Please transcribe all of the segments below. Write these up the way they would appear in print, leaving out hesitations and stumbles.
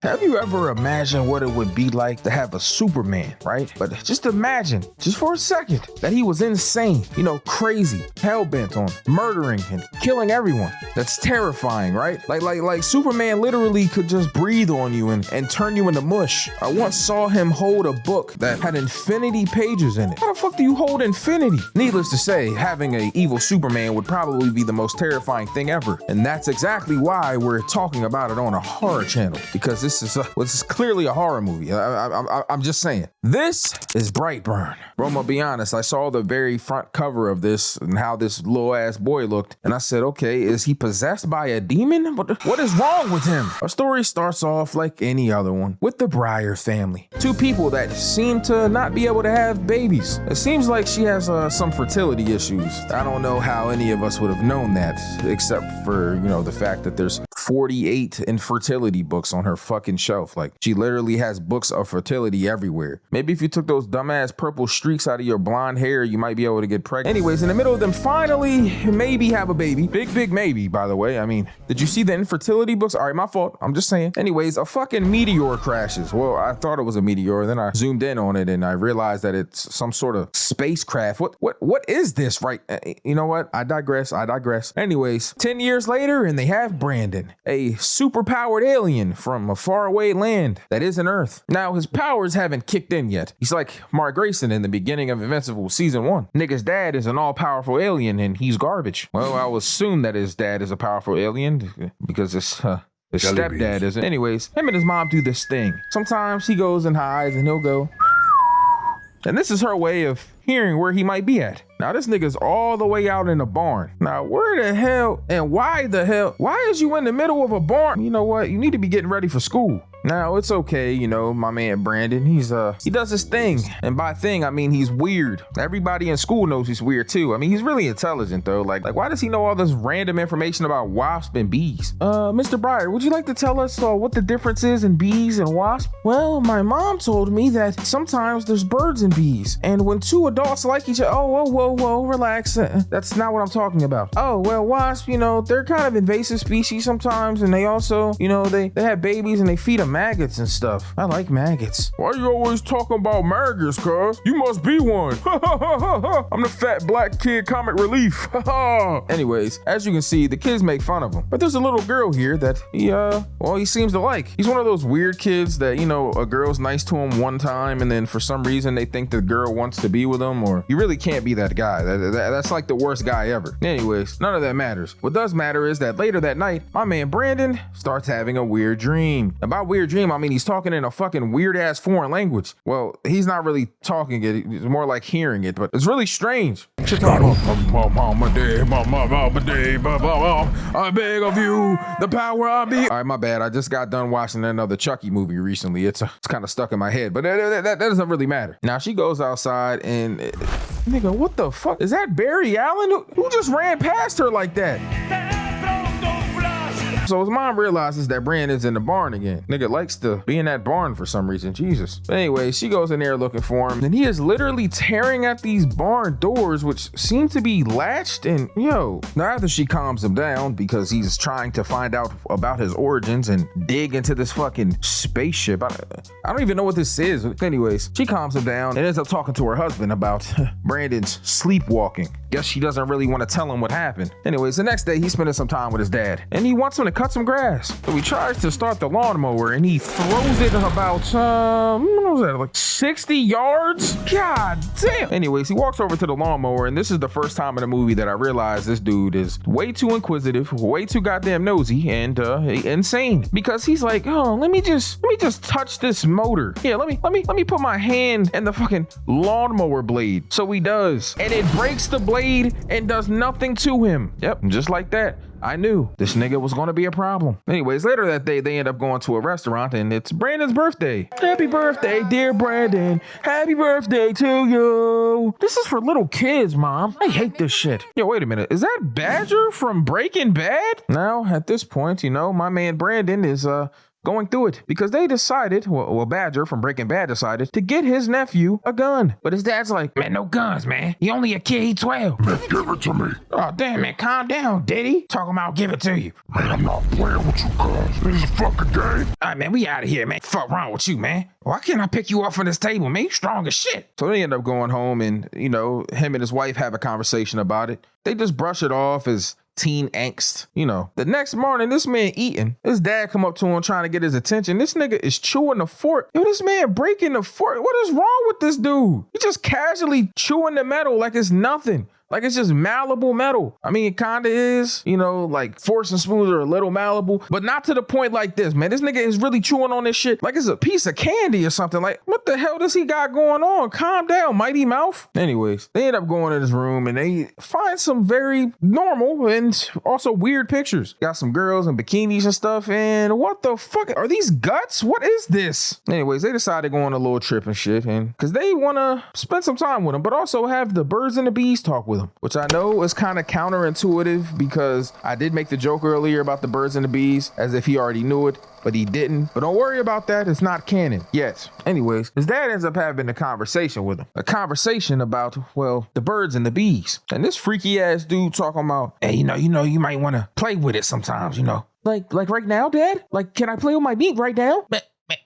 Have you ever imagined what it would be like to have a Superman, right? But just imagine, just for a second, that he was insane, crazy, hell-bent on murdering and killing everyone. That's terrifying, right? Like Superman literally could just breathe on you and turn you into mush. I once saw him hold a book that had infinity pages in it. How the fuck do you hold infinity? Needless to say, having an evil Superman would probably be the most terrifying thing ever. And that's exactly why we're talking about it on a horror channel, because this is clearly a horror movie. I'm just saying. This is Brightburn. Bro, I'm gonna be honest, I saw the very front cover of this and how this little ass boy looked, and I said, okay, is he possessed by a demon? What is wrong with him? Our story starts off like any other one, with the Breyer family. Two people that seem to not be able to have babies. It seems like she has some fertility issues. I don't know how any of us would have known that, except for, the fact that there's 48 infertility books on her fucking shelf. Like, she literally has books of fertility everywhere. Maybe if you took those dumbass purple streaks out of your blonde hair, you might be able to get pregnant. Anyways, in the middle of them finally maybe have a baby. Big maybe, by the way. I mean, did you see the infertility books? All right, my fault. I'm just saying. Anyways, a fucking meteor crashes. Well, I thought it was a meteor. Then I zoomed in on it and I realized that it's some sort of spacecraft. What is this, right? You know what? I digress. Anyways, 10 years later and they have Brandon, a superpowered alien from a faraway land that isn't Earth. Now, his powers haven't kicked in yet. He's like Mark Grayson in the beginning of Invincible Season 1. Nigga's dad is an all-powerful alien and he's garbage. Well, I'll assume that his dad is a powerful alien because his stepdad isn't. Anyways, him and his mom do this thing. Sometimes he goes and hides and he'll go. And this is her way of hearing where he might be at. Now, this nigga's all the way out in a barn. Now, where the hell and why is you in the middle of a barn? You know what? You need to be getting ready for school. Now, it's okay, my man Brandon, he does his thing. And by thing, I mean he's weird. Everybody in school knows he's weird too. I mean, he's really intelligent though. Like why does he know all this random information about wasps and bees? Mr. Breyer, would you like to tell us what the difference is in bees and wasps? Well, my mom told me that sometimes there's birds and bees. And when two adults like each other, whoa, relax. That's not what I'm talking about. Oh, well, wasps, they're kind of invasive species sometimes. And they also, they have babies and they feed them maggots and stuff. I like maggots. Why are you always talking about maggots, cuz? You must be one. I'm the fat black kid comic relief. Anyways, as you can see, the kids make fun of him. But there's a little girl here that he seems to like. He's one of those weird kids that, a girl's nice to him one time and then for some reason they think the girl wants to be with him, or you really can't be that guy. That's like the worst guy ever. Anyways, none of that matters. What does matter is that later that night, my man Brandon starts having a weird dream. About weird dream, I mean he's talking in a fucking weird ass foreign language. Well, he's not really talking it, it's more like hearing it, but it's really strange. I beg of you, the power I be. All right, my bad. I just got done watching another Chucky movie recently. It's kind of stuck in my head, but that doesn't really matter. Now she goes outside and nigga, what the fuck? Is that Barry Allen? Who just ran past her like that? So his mom realizes that Brandon's in the barn again. Nigga likes to be in that barn for some reason, Jesus. But anyway, she goes in there looking for him and he is literally tearing at these barn doors, which seem to be latched. And now after she calms him down because he's trying to find out about his origins and dig into this fucking spaceship. I don't even know what this is. Anyways, she calms him down and ends up talking to her husband about Brandon's sleepwalking. Guess she doesn't really want to tell him what happened. Anyways, the next day he's spending some time with his dad and he wants him to cut some grass. So he tries to start the lawnmower and he throws it about, what was that, like 60 yards? God damn. Anyways, he walks over to the lawnmower and this is the first time in the movie that I realize this dude is way too inquisitive, way too goddamn nosy and insane, because he's like, oh, let me just touch this motor. Yeah, let me put my hand in the fucking lawnmower blade. So he does, and it breaks the blade and does nothing to him. Yep, just like that. I knew this nigga was gonna be a problem. Anyways, later that day, they end up going to a restaurant and it's Brandon's birthday. Happy birthday, dear Brandon. Happy birthday to you. This is for little kids, Mom. I hate this shit. Yo, wait a minute. Is that Badger from Breaking Bad? Now, at this point, my man Brandon is going through it because they decided, well, Badger from Breaking Bad decided to get his nephew a gun. But his dad's like, man, no guns, man. He only a kid, he 12. Man, give it to me. Oh, damn, man, calm down, Diddy. Talking about give it to you. Man, I'm not playing with you, cuz. This is a fucking game. All right, man, we out of here, man. Fuck wrong with you, man? Why can't I pick you up from this table, man? You strong as shit. So they end up going home and, you know, him and his wife have a conversation about it. They just brush it off as teen angst. You know, the next morning, this man eating, his dad come up to him trying to get his attention. This nigga is chewing the fork. Yo, this man breaking the fork. What is wrong with this dude? He just casually chewing the metal like it's nothing. Like it's just malleable metal. I mean, it kind of is, you know, like force and spoons are a little malleable, but not to the point like this, man. This nigga is really chewing on this shit like it's a piece of candy or something. Like, what the hell does he got going on? Calm down, mighty mouth. Anyways, they end up going in his room and they find some very normal and also weird pictures. Got some girls in bikinis and stuff. And what the fuck? Are these guts? What is this? Anyways, they decide to go on a little trip and shit. And because they want to spend some time with him, but also have the birds and the bees talk with him, which I know is kind of counterintuitive because I did make the joke earlier about the birds and the bees as if he already knew it, but he didn't. But don't worry about that. It's not canon yet. Anyways, his dad ends up having a conversation with him. A conversation about, well, the birds and the bees. And this freaky ass dude talking about, hey, you know, you might want to play with it sometimes, you know. Like right now, Dad? Like, can I play with my beat right now?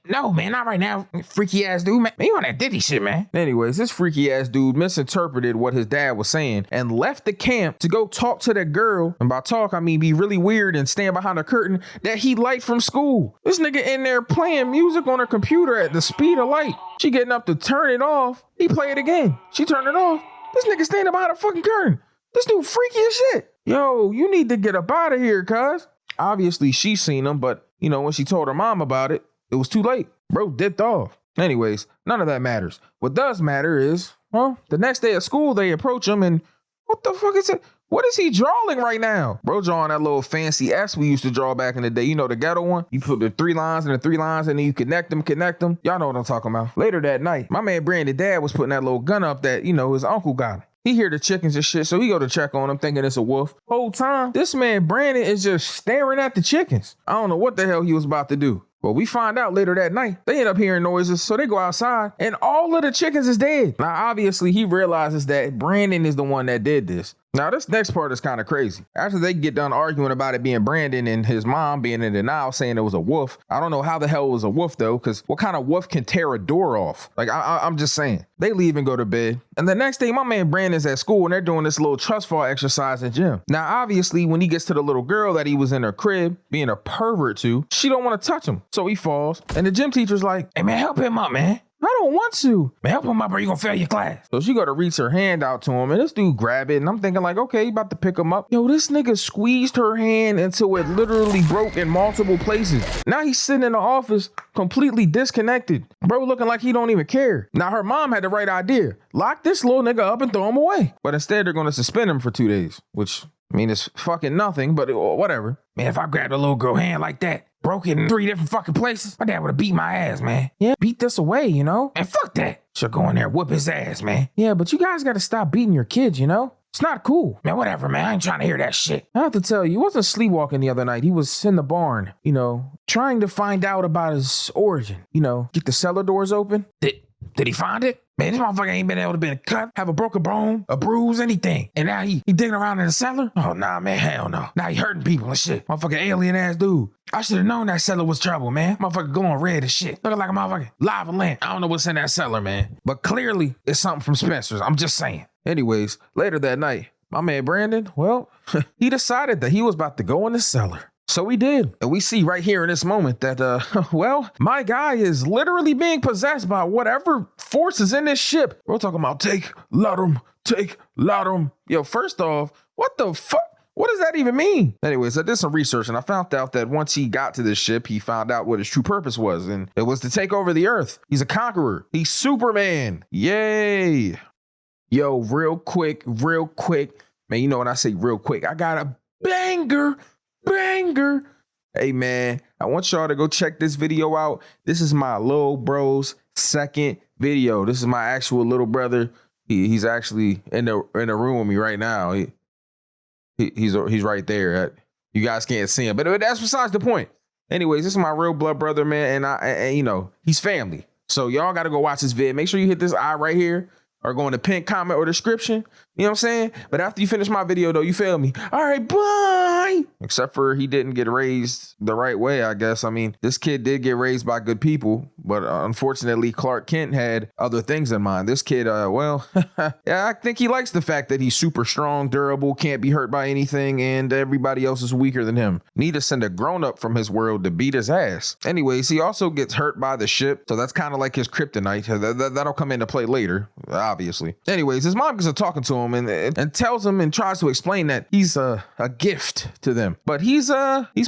No, man, not right now. Freaky ass dude, man. You on that Diddy shit, man. Anyways, this freaky ass dude misinterpreted what his dad was saying and left the camp to go talk to that girl. And by talk, I mean be really weird and stand behind a curtain that he liked from school. This nigga in there playing music on her computer at the speed of light. She getting up to turn it off. He play it again. She turned it off. This nigga standing behind a fucking curtain. This dude freaky as shit. Yo, you need to get up out of here, cuz. Obviously, she seen him, but, you know, when she told her mom about it, it was too late. Bro dipped off. Anyways, none of that matters. What does matter is, well, the next day at school, they approach him and what the fuck is it? What is he drawing right now? Bro drawing that little fancy S we used to draw back in the day. You know, the ghetto one? You put the 3 lines and the 3 lines and then you connect them. Y'all know what I'm talking about. Later that night, my man Brandon dad was putting that little gun up that, you know, his uncle got him. He hear the chickens and shit, so he go to check on them thinking it's a wolf. Whole time, this man Brandon is just staring at the chickens. I don't know what the hell he was about to do. Well, we find out later that night, they end up hearing noises, so they go outside, and all of the chickens is dead. Now, obviously, he realizes that Brandon is the one that did this. Now, this next part is kind of crazy. After they get done arguing about it being Brandon and his mom being in denial, saying it was a wolf, I don't know how the hell it was a wolf, though, because what kind of wolf can tear a door off? Like, I'm just saying. They leave and go to bed. And the next day, my man Brandon's at school, and they're doing this little trust fall exercise at gym. Now, obviously, when he gets to the little girl that he was in her crib, being a pervert to, she don't want to touch him. So he falls, and the gym teacher's like, hey, man, help him up, man. I don't want to. Man, help him up or you gonna fail your class. So she got to reach her hand out to him and this dude grab it and I'm thinking like, okay, he about to pick him up. Yo, this nigga squeezed her hand until it literally broke in multiple places. Now he's sitting in the office completely disconnected. Bro looking like he don't even care. Now her mom had the right idea. Lock this little nigga up and throw him away. But instead they're gonna suspend him for 2 days, which I mean, it's fucking nothing, but whatever. Man, if I grabbed a little girl hand like that, broke it in 3 different fucking places, my dad would have beat my ass, man. Yeah, beat this away, you know? And fuck that. She'll go in there and whoop his ass, man. Yeah, but you guys got to stop beating your kids, you know? It's not cool. Man, whatever, man. I ain't trying to hear that shit. I have to tell you, he wasn't sleepwalking the other night. He was in the barn, you know, trying to find out about his origin. You know, get the cellar doors open. Did he find it? Man, this motherfucker ain't been able to be cut, have a broken bone, a bruise, anything. And now he digging around in the cellar? Oh, nah, man, hell no. Now he hurting people and shit. Motherfucking alien ass dude. I should have known that cellar was trouble, man. Motherfucker going red and shit. Looking like a motherfucking lava lamp. I don't know what's in that cellar, man. But clearly, it's something from Spencer's. I'm just saying. Anyways, later that night, my man Brandon, well, he decided that he was about to go in the cellar. So we did. And we see right here in this moment that, well, my guy is literally being possessed by whatever force is in this ship. We're talking about take, let him. Yo, first off, what the fuck? What does that even mean? Anyways, I did some research and I found out that once he got to this ship, he found out what his true purpose was. And it was to take over the earth. He's a conqueror. He's Superman. Yay. Yo, real quick. Man, you know when I say real quick, I got a banger. Hey man, I want y'all to go check this video out. This is my little bro's second video. This is my actual little brother. He's actually in the room with me right now. He's right there. You guys can't see him, but that's besides the point. Anyways, this is my real blood brother, man, and you know, he's family. So y'all got to go watch this vid. Make sure you hit this eye right here or go in the pinned comment or description. You know what I'm saying? But after you finish my video, though, you feel me? All right, bye. Except for he didn't get raised the right way, I guess. I mean, this kid did get raised by good people, but unfortunately, Clark Kent had other things in mind. This kid, well, yeah, I think he likes the fact that he's super strong, durable, can't be hurt by anything, and everybody else is weaker than him. Need to send a grown-up from his world to beat his ass. Anyways, he also gets hurt by the ship, so that's kind of like his kryptonite. That'll come into play later, obviously. Anyways, his mom gets to talking to him and tells him and tries to explain that he's a gift to them, but he's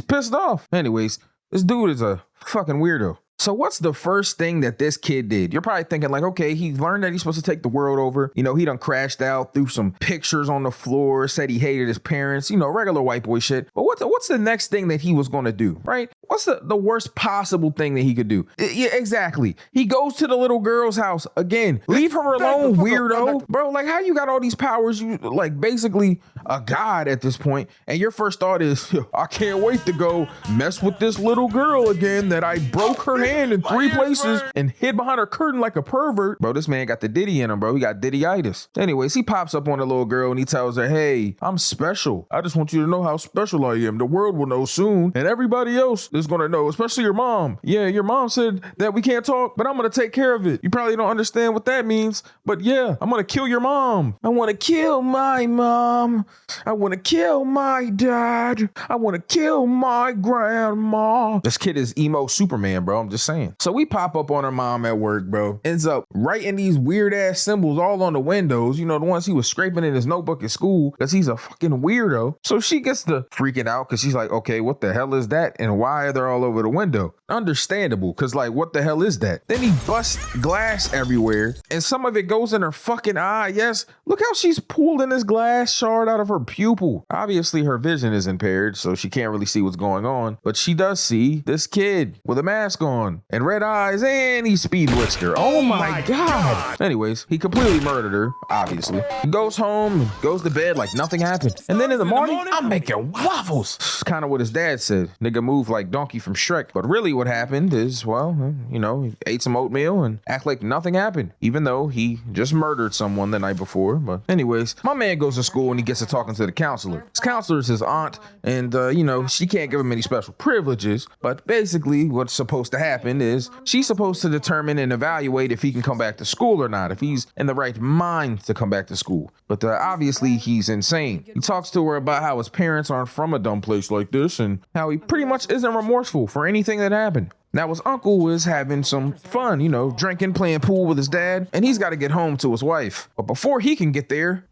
pissed off. Anyways, this dude is a fucking weirdo. So what's the first thing that this kid did? You're probably thinking like, okay, he learned that he's supposed to take the world over. You know, he done crashed out, threw some pictures on the floor, said he hated his parents, you know, regular white boy shit. But what's the next thing that he was going to do, right? What's the worst possible thing that he could do? Yeah, exactly. He goes to the little girl's house again. Leave her alone, weirdo. Bro, like how you got all these powers? You like basically a god at this point. And your first thought is, I can't wait to go mess with this little girl again that I broke her hand in 3 places and hid behind her curtain like a pervert. Bro, this man got the Diddy in him, bro. He got Diddy-itis. Anyways, he pops up on the little girl and he tells her, hey, I'm special. I just want you to know how special I am. The world will know soon. And everybody else is going to know, especially your mom. Yeah, your mom said that we can't talk, but I'm going to take care of it. You probably don't understand what that means, but yeah, I'm going to kill your mom. I want to kill my mom. I want to kill my dad. I want to kill my grandma. This kid is emo Superman, bro. I'm just saying. So we pop up on her mom at work, bro. Ends up writing these weird ass symbols all on the windows. You know, the ones he was scraping in his notebook at school because he's a fucking weirdo. So she gets to freaking out because she's like, okay, what the hell is that? And why are they all over the window? Understandable, because like, what the hell is that? Then he busts glass everywhere and some of it goes in her fucking eye. Yes, look how she's pulling this glass shard out of her pupil. Obviously her vision is impaired, so she can't really see what's going on, but she does see this kid with a mask on and red eyes, and he speed blitzed her. Oh my God. Anyways, he completely murdered her, obviously. He goes home and goes to bed like nothing happened. And then in the morning, I'm making waffles. It's kind of what his dad said. Nigga move like Donkey from Shrek. But really what happened is, well, you know, he ate some oatmeal and act like nothing happened, even though he just murdered someone the night before. But anyways, my man goes to school and he gets to talking to the counselor. His counselor is his aunt, and you know, she can't give him any special privileges, but basically what's supposed to happen is she's supposed to determine and evaluate if he can come back to school or not, if he's in the right mind to come back to school. But obviously he's insane. He talks to her about how his parents aren't from a dumb place like this and how he pretty much isn't remorseful for anything that happened. Now his uncle was having some fun, you know, drinking, playing pool with his dad, and he's got to get home to his wife. But before he can get there,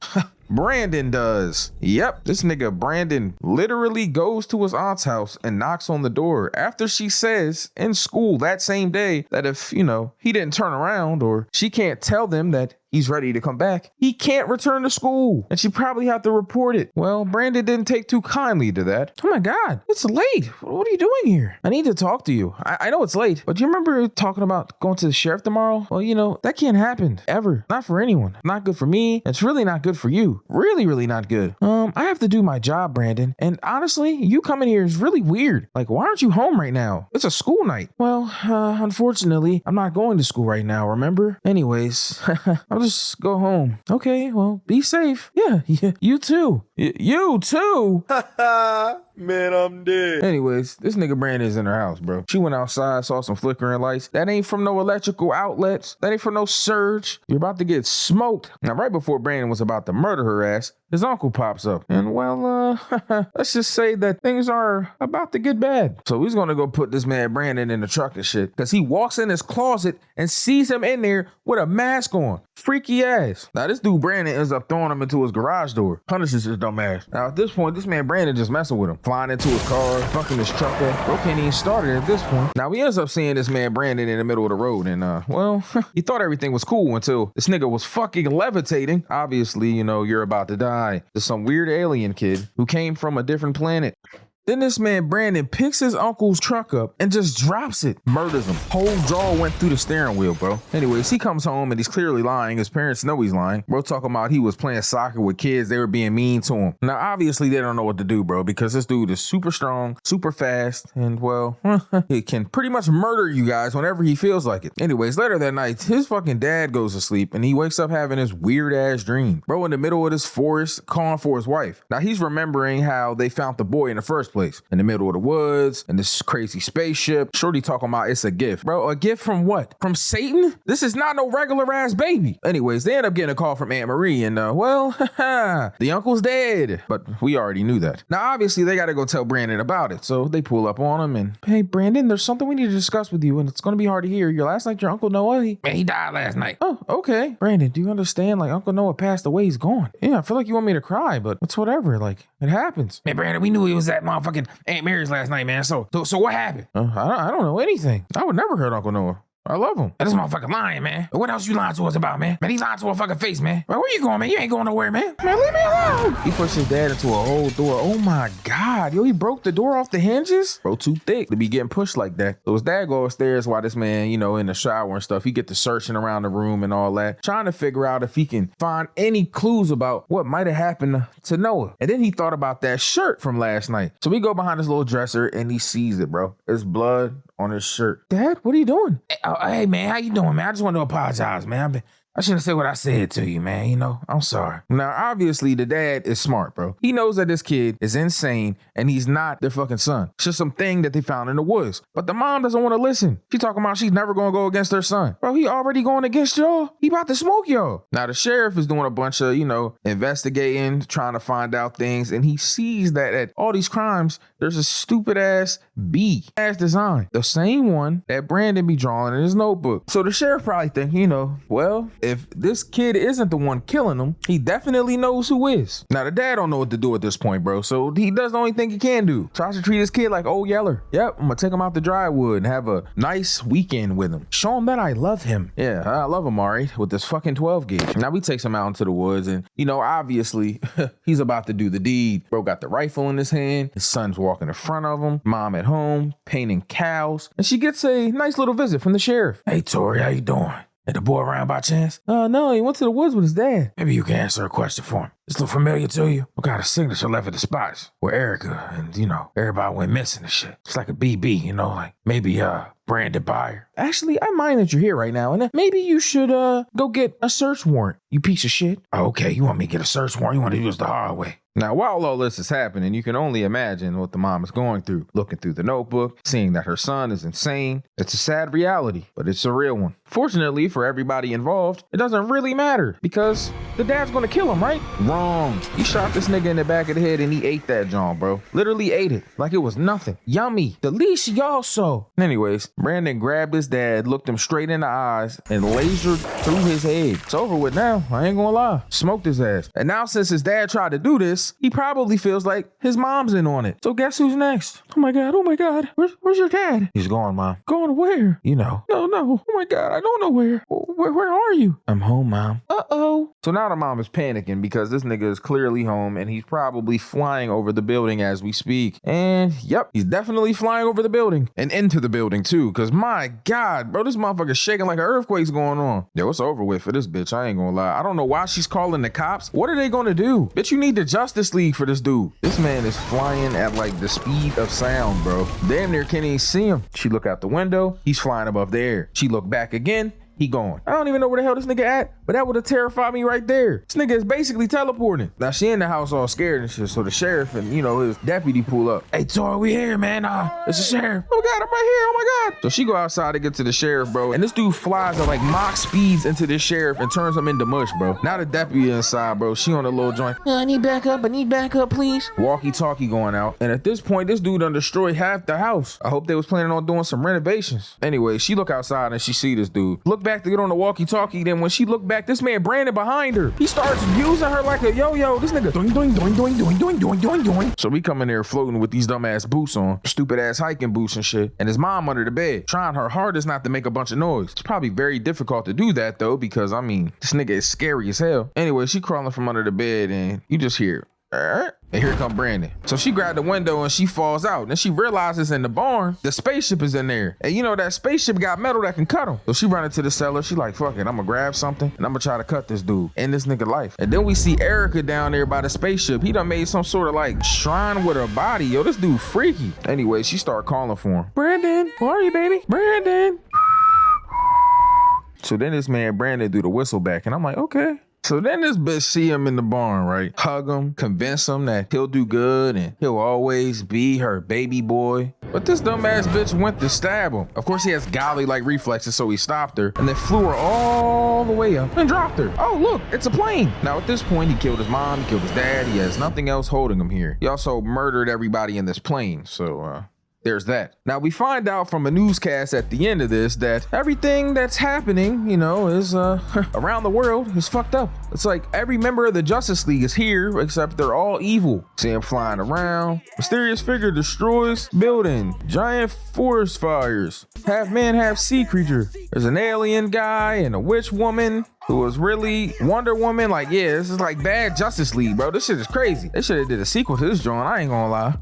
Brandon does. Yep, this nigga Brandon literally goes to his aunt's house and knocks on the door after she says in school that same day that if, you know, he didn't turn around or she can't tell them that he's ready to come back, he can't return to school and she probably have to report it. Well, Brandon didn't take too kindly to that. Oh my God, it's late. What are you doing here? I need to talk to you. I know it's late, but do you remember talking about going to the sheriff tomorrow? Well, you know, that can't happen ever. Not for anyone. Not good for me. It's really not good for you. Really, really not good. I have to do my job, Brandon. And honestly, you coming here is really weird. Like, why aren't you home right now? It's a school night. Well, unfortunately, I'm not going to school right now, remember? Anyways, I'll just go home. Okay, well, be safe. Yeah, you too. You too? Man, I'm dead. Anyways, this nigga Brandon is in her house, bro. She went outside, saw some flickering lights. That ain't from no electrical outlets. That ain't from no surge. You're about to get smoked. Now, right before Brandon was about to murder her ass, his uncle pops up. And well, let's just say that things are about to get bad. So he's gonna go put this man Brandon in the truck and shit, because he walks in his closet and sees him in there with a mask on. Freaky ass. Now, this dude Brandon ends up throwing him into his garage door. Punishes his dumb ass. Now, at this point, this man Brandon just messing with him. Flying into his car, fucking his truck up. Bro can't even start it at this point. Now, he ends up seeing this man Brandon in the middle of the road. And, well, he thought everything was cool until this nigga was fucking levitating. Obviously, you know, you're about to die. There's some weird alien kid who came from a different planet. Then this man Brandon picks his uncle's truck up and just drops it, murders him. Whole jaw went through the steering wheel, bro. Anyways, he comes home and he's clearly lying. His parents know he's lying. Bro talking about he was playing soccer with kids. They were being mean to him. Now, obviously, they don't know what to do, bro, because this dude is super strong, super fast, and, well, he can pretty much murder you guys whenever he feels like it. Anyways, later that night, his fucking dad goes to sleep and he wakes up having this weird-ass dream. Bro, in the middle of this forest, calling for his wife. Now, he's remembering how they found the boy in the first place. In the middle of the woods, in this crazy spaceship. Shorty talking about it's a gift. Bro, a gift from what? From Satan? This is not no regular-ass baby. Anyways, they end up getting a call from Aunt Marie and, well, the uncle's dead. But we already knew that. Now, obviously, they got to go tell Brandon about it. So they pull up on him and, hey, Brandon, there's something we need to discuss with you, and it's going to be hard to hear. Your last night, your Uncle Noah, he died last night. Oh, okay. Brandon, do you understand? Like, Uncle Noah passed away. He's gone. Yeah, I feel like you want me to cry, but it's whatever. Like, it happens. Man, Brandon, we knew he was at motherfucking Aunt Mary's last night, man. So what happened? I don't know anything. I would never hurt Uncle Noah. I love him. This motherfucker lying, man. What else you lying to us about, man? Man, he lying to our fucking face, man. Man, where you going, man? You ain't going nowhere, man. Man, leave me alone. He pushed his dad into a whole door. Oh my God. Yo, he broke the door off the hinges? Bro, too thick to be getting pushed like that. So his dad go upstairs while this man, you know, in the shower and stuff. He get to searching around the room and all that, trying to figure out if he can find any clues about what might have happened to Noah. And then he thought about that shirt from last night. So we go behind his little dresser and he sees it, bro. There's blood on his shirt. Dad, what are you doing? Hey, man, how you doing, man? I just want to apologize, man. I shouldn't have said what I said to you, man. You know, I'm sorry. Now, obviously, the dad is smart, bro. He knows that this kid is insane and he's not their fucking son. It's just something that they found in the woods. But the mom doesn't want to listen. She talking about she's never going to go against her son. Bro, he already going against y'all. He about to smoke y'all. Now, the sheriff is doing a bunch of, you know, investigating, trying to find out things. And he sees that at all these crimes, there's a stupid ass bee as design. The same one that Brandon be drawing in his notebook. So the sheriff probably think, you know, well, if this kid isn't the one killing him, he definitely knows who is. Now, the dad don't know what to do at this point, bro. So he does the only thing he can do. Tries to treat his kid like old Yeller. Yep, I'm gonna take him out to Drywood and have a nice weekend with him. Show him that I love him. Yeah, I love him, Ari, with this fucking 12 gauge. Now, we takes him out into the woods and, you know, obviously, he's about to do the deed. Bro got the rifle in his hand. His son's walking in front of him. Mom at home, painting cows. And she gets a nice little visit from the sheriff. Hey, Tori, how you doing? Is the boy around by chance? No, he went to the woods with his dad. Maybe you can answer a question for him. This look familiar to you? What kind of signature left at the spots where Erica and, you know, everybody went missing and shit? It's like a BB, you know, like maybe Brandon Byer. Actually, I mind that you're here right now, and maybe you should go get a search warrant, you piece of shit. Okay, you want me to get a search warrant? You want to do this the hard way? Now, while all this is happening, you can only imagine what the mom is going through, looking through the notebook, seeing that her son is insane. It's a sad reality, but it's a real one. Fortunately for everybody involved, it doesn't really matter because the dad's gonna kill him, right? Wrong. He shot this nigga in the back of the head and he ate that John, bro. Literally ate it like it was nothing. Yummy. Delicioso. Anyways, Brandon grabbed his dad, looked him straight in the eyes, and lasered through his head. It's over with now. I ain't gonna lie. Smoked his ass. And now since his dad tried to do this, he probably feels like his mom's in on it. So guess who's next? Oh my God. Where's your dad? He's gone, Mom. Going where? You know. No. Oh my God. I don't know where. Where are you? I'm home, Mom. Uh-oh. So now the mom is panicking because this nigga is clearly home and he's probably flying over the building as we speak. And yep, he's definitely flying over the building and into the building too. Cause my God, bro, this motherfucker's shaking like an earthquake's going on. Yo, it's over with for this bitch. I ain't gonna lie. I don't know why she's calling the cops. What are they gonna do? Bitch, you need the Justice League for this dude. This man is flying at like the speed of sound, bro. Damn near can't even see him. She look out the window. He's flying above the air. She look back again. He gone. I don't even know where the hell this nigga at, but that would have terrified me right there. This nigga is basically teleporting. Now she in the house all scared and shit, so the sheriff and, you know, his deputy pull up. Hey, Tori, we here, man. It's the sheriff. Oh God, I'm right here. Oh my God. So she go outside to get to the sheriff, bro, and this dude flies at like Mach speeds into this sheriff and turns him into mush, bro. Now the deputy inside, bro. She on a little joint. I need backup, please. Walkie-talkie going out. And at this point, this dude done destroyed half the house. I hope they was planning on doing some renovations. Anyway, she look outside and she see this dude. Look back to get on the walkie-talkie. Then when she looked back, this man Brandon behind her. He starts using her like a yo-yo. This nigga doing. So we come in there floating with these dumbass boots on, stupid ass hiking boots and shit, and his mom under the bed, trying her hardest not to make a bunch of noise. It's probably very difficult to do that though, because I mean, this nigga is scary as hell. Anyway, she crawling from under the bed and you just hear, And here come Brandon. So she grabbed the window and she falls out. Then she realizes in the barn, the spaceship is in there. And you know that spaceship got metal that can cut him. So she run into the cellar. She like, fuck it, I'm gonna grab something and I'm gonna try to cut this dude. End this nigga life. And then we see Erica down there by the spaceship. He done made some sort of like shrine with her body. Yo, this dude freaky. Anyway, she started calling for him. Brandon, where are you, baby? Brandon. So then this man Brandon do the whistle back and I'm like, okay. So then this bitch see him in the barn, right? Hug him, convince him that he'll do good and he'll always be her baby boy. But this dumbass bitch went to stab him. Of course he has golly-like reflexes, so he stopped her and then flew her all the way up and dropped her. Oh, look, it's a plane. Now at this point, he killed his mom, he killed his dad. He has nothing else holding him here. He also murdered everybody in this plane, so there's that. Now we find out from a newscast at the end of this that everything that's happening, you know, is around the world is fucked up. It's like every member of the Justice League is here except they're all evil. See him flying around. Mysterious figure destroys building. Giant forest fires. Half man, half sea creature. There's an alien guy and a witch woman who was really Wonder Woman. Like, yeah, this is like bad Justice League, bro. This shit is crazy. They should have did a sequel to this joint. I ain't gonna lie.